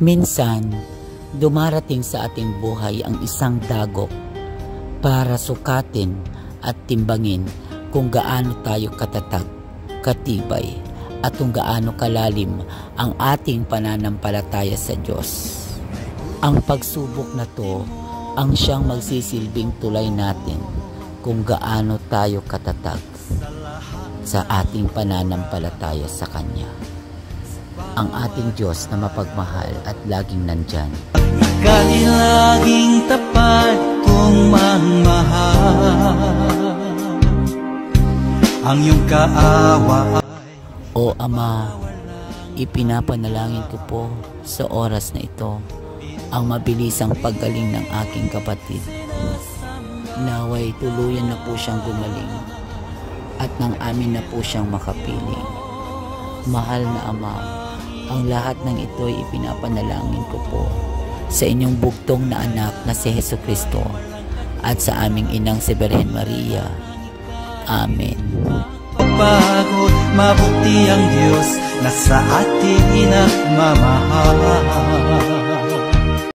Minsan, dumarating sa ating buhay ang isang dagok para sukatin at timbangin kung gaano tayo katatag, katibay, at kung gaano kalalim ang ating pananampalataya sa Diyos. Ang pagsubok na to ang siyang magsisilbing tulay natin kung gaano tayo katatag sa ating pananampalataya sa Kanya. Ang ating Diyos na mapagmahal at laging nandyan. Ika'y laging tapat kong magmahal. Ang iyong kaawa. O Ama, ipinapanalangin ko po sa oras na ito ang mabilisang paggaling ng aking kapatid. Naway tuluyan na po siyang gumaling at nang amin na po siyang makapiling. Mahal na Ama, ang lahat ng ito ay ipinapanalangin ko po sa inyong bugtong na anak na si Jesucristo at sa aming inang si Birhen Maria. Amen. Pagod, mabuti ang Diyos na sa atin nagmamahal.